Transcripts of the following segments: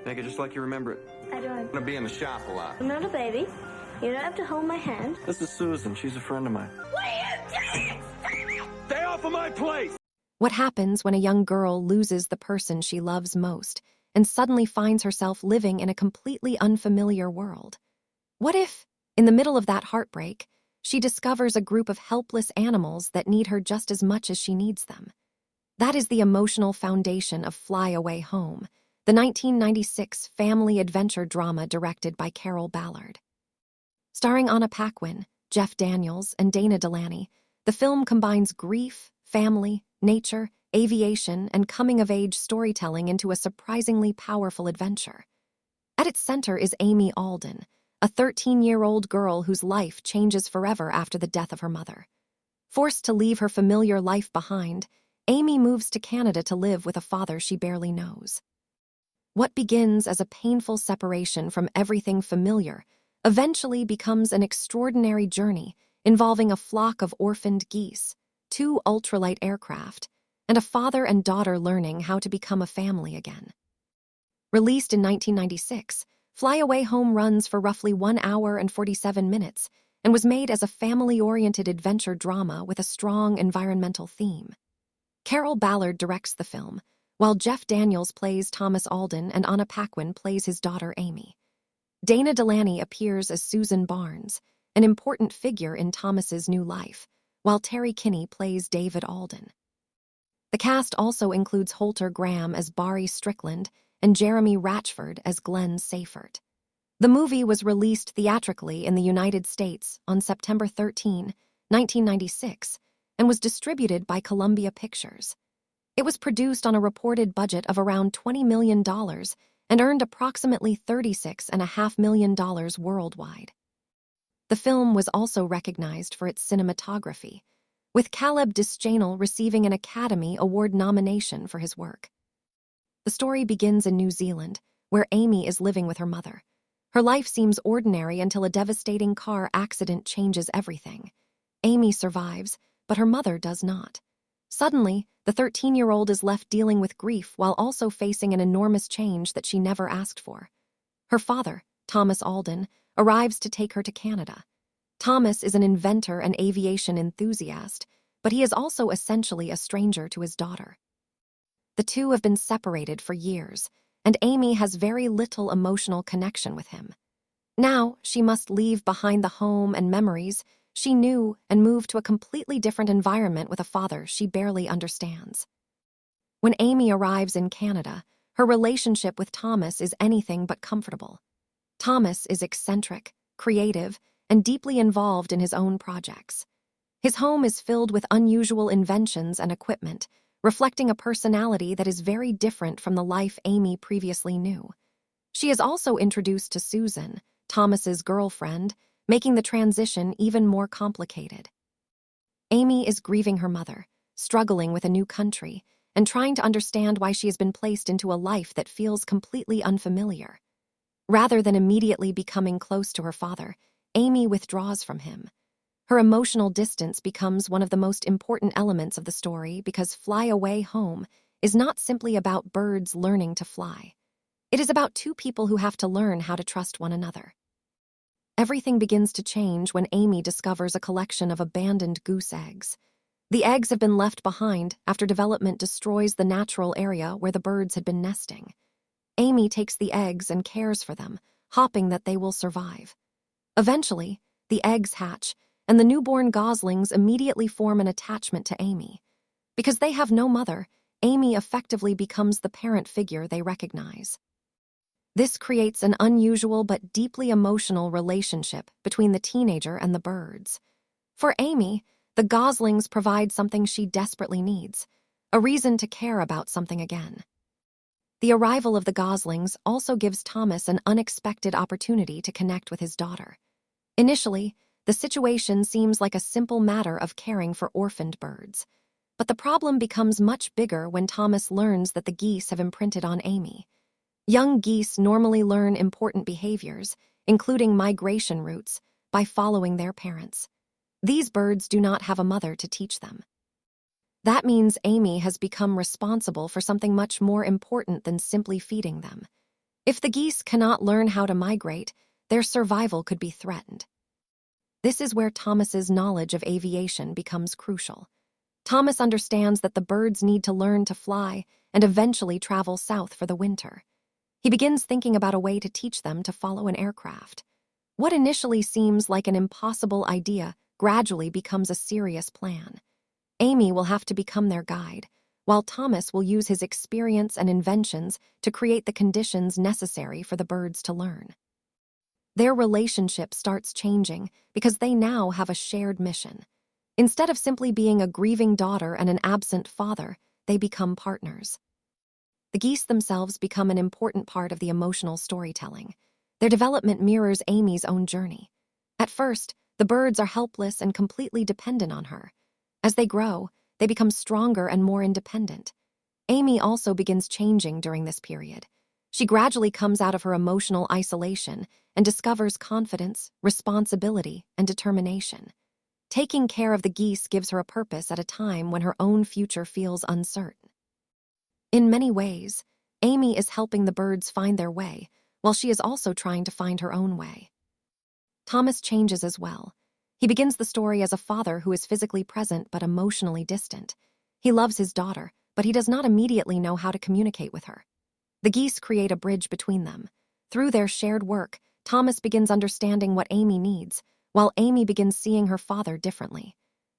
Make it just like you remember it. I don't. I'm gonna be in the shop a lot. I'm not a baby. You don't have to hold my hand. This is Susan. She's a friend of mine. What are you doing? Stay off of my place! What happens when a young girl loses the person she loves most and suddenly finds herself living in a completely unfamiliar world? What if, in the middle of that heartbreak, she discovers a group of helpless animals that need her just as much as she needs them? That is the emotional foundation of Fly Away Home, the 1996 family adventure drama directed by Carol Ballard. Starring Anna Paquin, Jeff Daniels, and Dana Delaney, the film combines grief, family, nature, aviation, and coming-of-age storytelling into a surprisingly powerful adventure. At its center is Amy Alden, a 13-year-old girl whose life changes forever after the death of her mother. Forced to leave her familiar life behind, Amy moves to Canada to live with a father she barely knows. What begins as a painful separation from everything familiar eventually becomes an extraordinary journey involving a flock of orphaned geese, 2 ultralight aircraft, and a father and daughter learning how to become a family again. Released in 1996, Fly Away Home runs for roughly 1 hour and 47 minutes and was made as a family-oriented adventure drama with a strong environmental theme. Carol Ballard directs the film, while Jeff Daniels plays Thomas Alden and Anna Paquin plays his daughter Amy. Dana Delaney appears as Susan Barnes, an important figure in Thomas's new life, while Terry Kinney plays David Alden. The cast also includes Holter Graham as Barry Strickland and Jeremy Ratchford as Glenn Seyfert. The movie was released theatrically in the United States on September 13, 1996, and was distributed by Columbia Pictures. It was produced on a reported budget of around $20 million and earned approximately $36.5 million worldwide. The film was also recognized for its cinematography, with Caleb Disjanel receiving an Academy Award nomination for his work. The story begins in New Zealand, where Amy is living with her mother. Her life seems ordinary until a devastating car accident changes everything. Amy survives, but her mother does not. Suddenly, the 13-year-old is left dealing with grief while also facing an enormous change that she never asked for. Her father, Thomas Alden, arrives to take her to Canada. Thomas is an inventor and aviation enthusiast, but he is also essentially a stranger to his daughter. The two have been separated for years, and Amy has very little emotional connection with him. Now, she must leave behind the home and memories she knew and move to a completely different environment with a father she barely understands. When Amy arrives in Canada, her relationship with Thomas is anything but comfortable. Thomas is eccentric, creative, and deeply involved in his own projects. His home is filled with unusual inventions and equipment, reflecting a personality that is very different from the life Amy previously knew. She is also introduced to Susan, Thomas's girlfriend, making the transition even more complicated. Amy is grieving her mother, struggling with a new country, and trying to understand why she has been placed into a life that feels completely unfamiliar. Rather than immediately becoming close to her father, Amy withdraws from him. Her emotional distance becomes one of the most important elements of the story because Fly Away Home is not simply about birds learning to fly. It is about 2 people who have to learn how to trust one another. Everything begins to change when Amy discovers a collection of abandoned goose eggs. The eggs have been left behind after development destroys the natural area where the birds had been nesting. Amy takes the eggs and cares for them, hoping that they will survive. Eventually, the eggs hatch, and the newborn goslings immediately form an attachment to Amy. Because they have no mother, Amy effectively becomes the parent figure they recognize. This creates an unusual but deeply emotional relationship between the teenager and the birds. For Amy, the goslings provide something she desperately needs, a reason to care about something again. The arrival of the goslings also gives Thomas an unexpected opportunity to connect with his daughter. Initially, the situation seems like a simple matter of caring for orphaned birds, but the problem becomes much bigger when Thomas learns that the geese have imprinted on Amy. Young geese normally learn important behaviors, including migration routes, by following their parents. These birds do not have a mother to teach them. That means Amy has become responsible for something much more important than simply feeding them. If the geese cannot learn how to migrate, their survival could be threatened. This is where Thomas's knowledge of aviation becomes crucial. Thomas understands that the birds need to learn to fly and eventually travel south for the winter. He begins thinking about a way to teach them to follow an aircraft. What initially seems like an impossible idea gradually becomes a serious plan. Amy will have to become their guide, while Thomas will use his experience and inventions to create the conditions necessary for the birds to learn. Their relationship starts changing because they now have a shared mission. Instead of simply being a grieving daughter and an absent father, they become partners. The geese themselves become an important part of the emotional storytelling. Their development mirrors Amy's own journey. At first, the birds are helpless and completely dependent on her. As they grow, they become stronger and more independent. Amy also begins changing during this period. She gradually comes out of her emotional isolation and discovers confidence, responsibility, and determination. Taking care of the geese gives her a purpose at a time when her own future feels uncertain. In many ways, Amy is helping the birds find their way, while she is also trying to find her own way. Thomas changes as well. He begins the story as a father who is physically present but emotionally distant. He loves his daughter, but he does not immediately know how to communicate with her. The geese create a bridge between them. Through their shared work, Thomas begins understanding what Amy needs, while Amy begins seeing her father differently.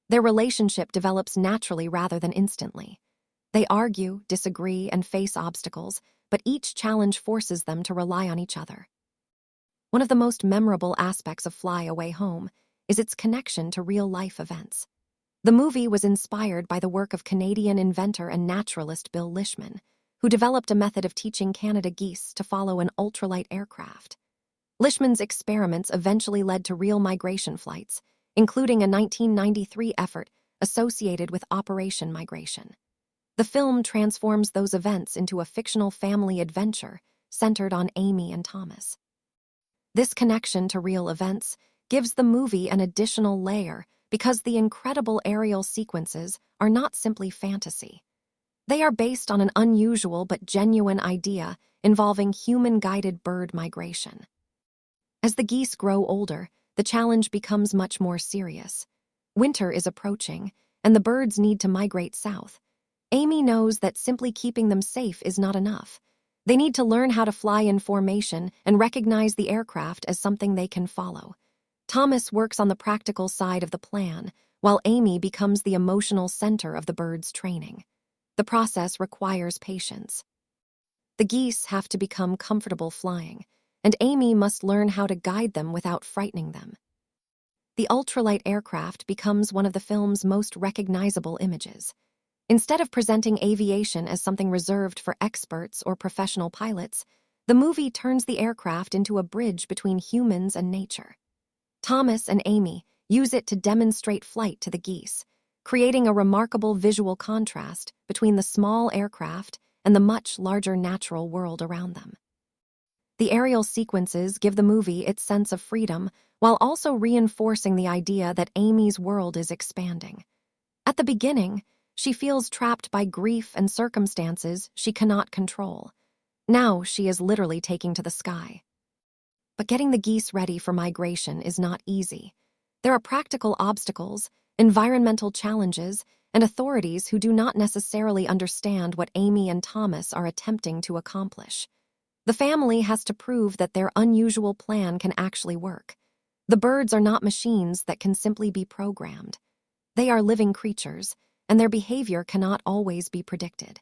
Their relationship develops naturally rather than instantly. They argue, disagree, and face obstacles, but each challenge forces them to rely on each other. One of the most memorable aspects of Fly Away Home is its connection to real-life events. The movie was inspired by the work of Canadian inventor and naturalist Bill Lishman, who developed a method of teaching Canada geese to follow an ultralight aircraft. Lishman's experiments eventually led to real migration flights, including a 1993 effort associated with Operation Migration. The film transforms those events into a fictional family adventure centered on Amy and Thomas. This connection to real events gives the movie an additional layer because the incredible aerial sequences are not simply fantasy. They are based on an unusual but genuine idea involving human-guided bird migration. As the geese grow older, the challenge becomes much more serious. Winter is approaching, and the birds need to migrate south. Amy knows that simply keeping them safe is not enough. They need to learn how to fly in formation and recognize the aircraft as something they can follow. Thomas works on the practical side of the plan, while Amy becomes the emotional center of the birds' training. The process requires patience. The geese have to become comfortable flying, and Amy must learn how to guide them without frightening them. The ultralight aircraft becomes one of the film's most recognizable images. Instead of presenting aviation as something reserved for experts or professional pilots, the movie turns the aircraft into a bridge between humans and nature. Thomas and Amy use it to demonstrate flight to the geese, creating a remarkable visual contrast between the small aircraft and the much larger natural world around them. The aerial sequences give the movie its sense of freedom while also reinforcing the idea that Amy's world is expanding. At the beginning, she feels trapped by grief and circumstances she cannot control. Now she is literally taking to the sky. But getting the geese ready for migration is not easy. There are practical obstacles, environmental challenges, and authorities who do not necessarily understand what Amy and Thomas are attempting to accomplish. The family has to prove that their unusual plan can actually work. The birds are not machines that can simply be programmed. They are living creatures, and their behavior cannot always be predicted.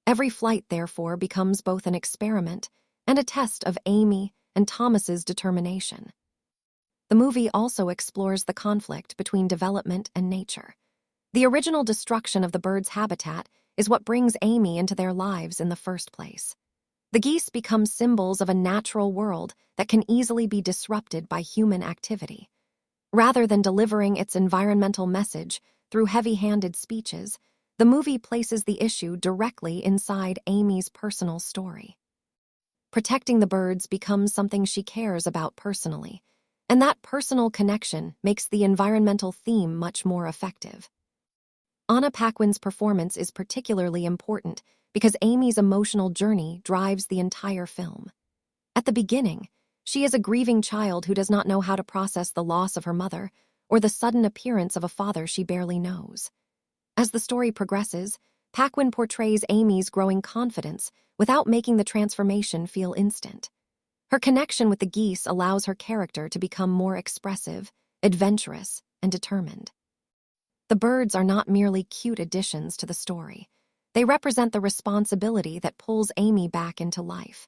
Every flight, therefore, becomes both an experiment and a test of Amy and Thomas's determination. The movie also explores the conflict between development and nature. The original destruction of the birds' habitat is what brings Amy into their lives in the first place. The geese become symbols of a natural world that can easily be disrupted by human activity. Rather than delivering its environmental message through heavy-handed speeches, the movie places the issue directly inside Amy's personal story. Protecting the birds becomes something she cares about personally, and that personal connection makes the environmental theme much more effective. Paquin's performance is particularly important because Amy's emotional journey drives the entire film. At the beginning, she is a grieving child who does not know how to process the loss of her mother or the sudden appearance of a father she barely knows. As the story progresses, Paquin portrays Amy's growing confidence without making the transformation feel instant. Her connection with the geese allows her character to become more expressive, adventurous, and determined. The birds are not merely cute additions to the story. They represent the responsibility that pulls Amy back into life.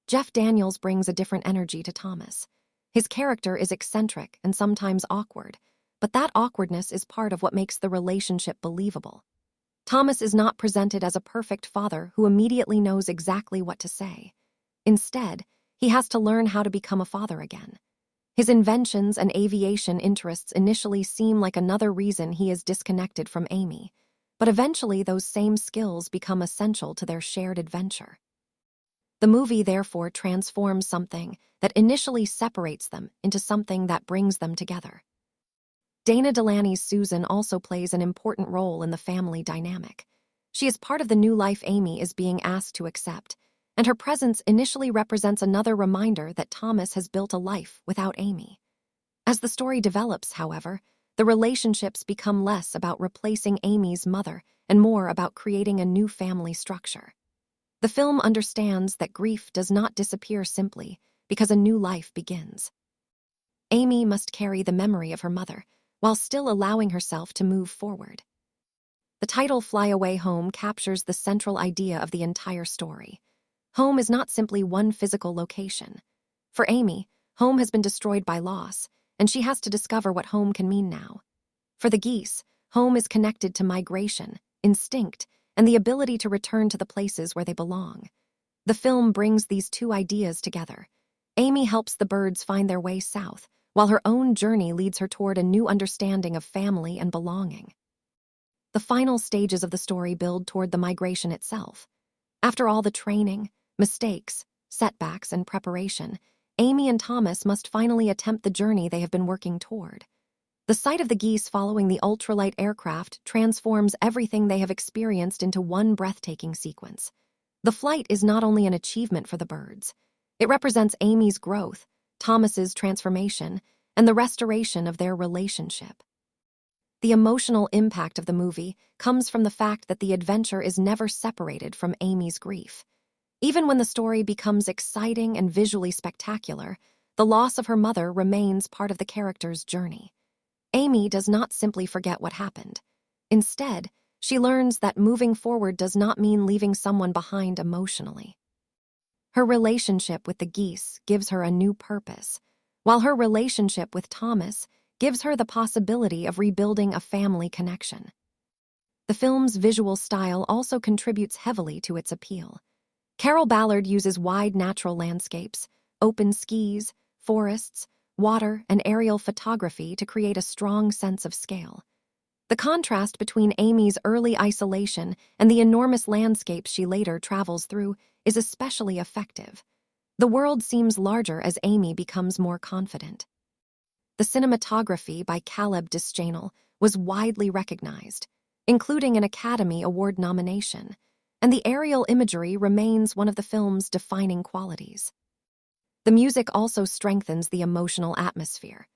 Jeff Daniels brings a different energy to Thomas. His character is eccentric and sometimes awkward, but that awkwardness is part of what makes the relationship believable. Thomas is not presented as a perfect father who immediately knows exactly what to say. Instead, he has to learn how to become a father again. His inventions and aviation interests initially seem like another reason he is disconnected from Amy, but eventually those same skills become essential to their shared adventure. The movie therefore transforms something that initially separates them into something that brings them together. Dana Delaney's Susan also plays an important role in the family dynamic. She is part of the new life Amy is being asked to accept, and her presence initially represents another reminder that Thomas has built a life without Amy. As the story develops, however, the relationships become less about replacing Amy's mother and more about creating a new family structure. The film understands that grief does not disappear simply because a new life begins. Amy must carry the memory of her mother while still allowing herself to move forward. The title Fly Away Home captures the central idea of the entire story. Home is not simply one physical location. For Amy, home has been destroyed by loss, and she has to discover what home can mean now. For the geese, home is connected to migration, instinct, and the ability to return to the places where they belong. The film brings these two ideas together. Amy helps the birds find their way south, while her own journey leads her toward a new understanding of family and belonging. The final stages of the story build toward the migration itself. After all the training, mistakes, setbacks, and preparation, Amy and Thomas must finally attempt the journey they have been working toward. The sight of the geese following the ultralight aircraft transforms everything they have experienced into one breathtaking sequence. The flight is not only an achievement for the birds. It represents Amy's growth, Thomas's transformation, and the restoration of their relationship. The emotional impact of the movie comes from the fact that the adventure is never separated from Amy's grief. Even when the story becomes exciting and visually spectacular, the loss of her mother remains part of the character's journey. Amy does not simply forget what happened. Instead, she learns that moving forward does not mean leaving someone behind emotionally. Her relationship with the geese gives her a new purpose, while her relationship with Thomas gives her the possibility of rebuilding a family connection. The film's visual style also contributes heavily to its appeal. Carol Ballard uses wide natural landscapes, open skis, forests, water, and aerial photography to create a strong sense of scale. The contrast between Amy's early isolation and the enormous landscapes she later travels through is especially effective. The world seems larger as Amy becomes more confident. The cinematography by Caleb Disjanel was widely recognized, including an Academy Award nomination, and the aerial imagery remains one of the film's defining qualities. The music also strengthens the emotional atmosphere.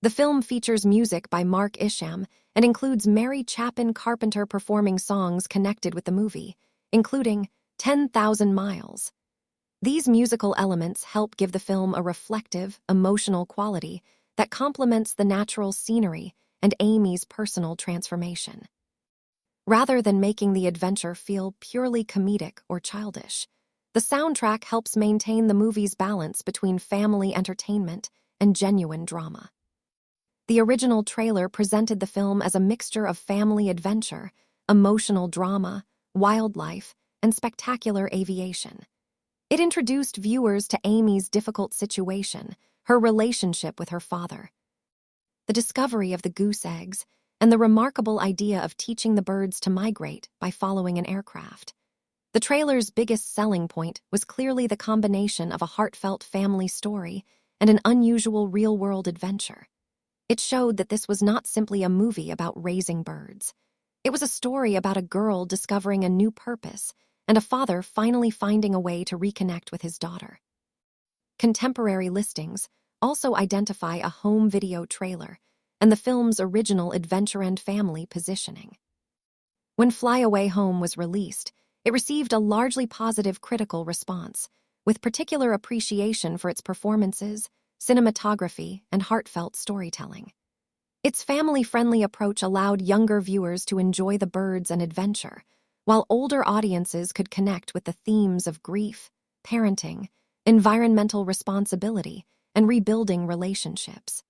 The film features music by Mark Isham and includes Mary Chapin Carpenter performing songs connected with the movie, including 10,000 Miles. These musical elements help give the film a reflective, emotional quality that complements the natural scenery and Amy's personal transformation. Rather than making the adventure feel purely comedic or childish, the soundtrack helps maintain the movie's balance between family entertainment and genuine drama. The original trailer presented the film as a mixture of family adventure, emotional drama, wildlife, and spectacular aviation. It introduced viewers to Amy's difficult situation, her relationship with her father, the discovery of the goose eggs, and the remarkable idea of teaching the birds to migrate by following an aircraft. The trailer's biggest selling point was clearly the combination of a heartfelt family story and an unusual real-world adventure. It showed that this was not simply a movie about raising birds. It was a story about a girl discovering a new purpose and a father finally finding a way to reconnect with his daughter. Contemporary listings also identify a home video trailer and the film's original adventure and family positioning. When Fly Away Home was released, it received a largely positive critical response, with particular appreciation for its performances, cinematography, and heartfelt storytelling. Its family-friendly approach allowed younger viewers to enjoy the birds and adventure, while older audiences could connect with the themes of grief, parenting, environmental responsibility, and rebuilding relationships.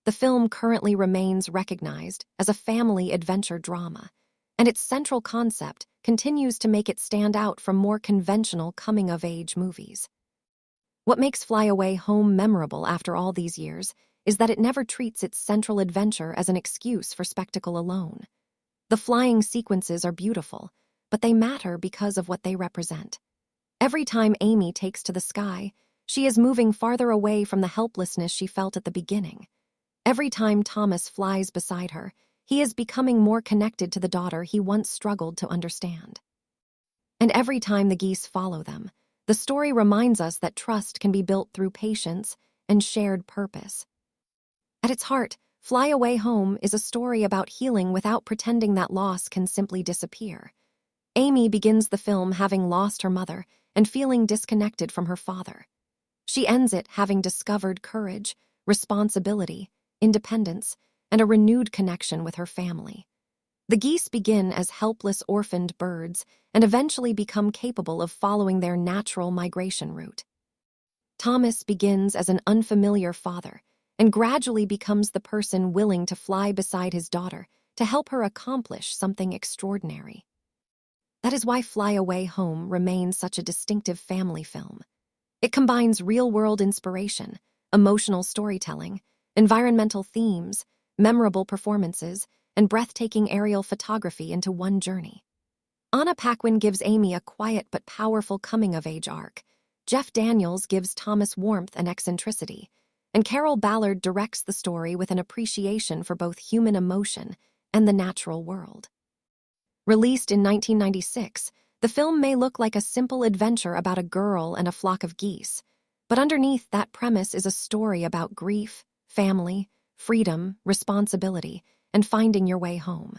The film currently remains recognized as a family adventure drama, and its central concept continues to make it stand out from more conventional coming-of-age movies. What makes Fly Away Home memorable after all these years is that it never treats its central adventure as an excuse for spectacle alone. The flying sequences are beautiful, but they matter because of what they represent. Every time Amy takes to the sky, she is moving farther away from the helplessness she felt at the beginning. Every time Thomas flies beside her, he is becoming more connected to the daughter he once struggled to understand. And every time the geese follow them, the story reminds us that trust can be built through patience and shared purpose. At its heart, Fly Away Home is a story about healing without pretending that loss can simply disappear. Amy begins the film having lost her mother and feeling disconnected from her father. She ends it having discovered courage, responsibility, independence, and a renewed connection with her family. The geese begin as helpless orphaned birds and eventually become capable of following their natural migration route. Thomas begins as an unfamiliar father and gradually becomes the person willing to fly beside his daughter to help her accomplish something extraordinary. That is why Fly Away Home remains such a distinctive family film. It combines real-world inspiration, emotional storytelling, environmental themes, memorable performances, and breathtaking aerial photography into one journey. Paquin gives Amy a quiet but powerful coming-of-age arc. Jeff Daniels gives Thomas warmth and eccentricity, and Carol Ballard directs the story with an appreciation for both human emotion and the natural world. Released in 1996, the film may look like a simple adventure about a girl and a flock of geese, but underneath that premise is a story about grief, family, freedom, responsibility, and finding your way home.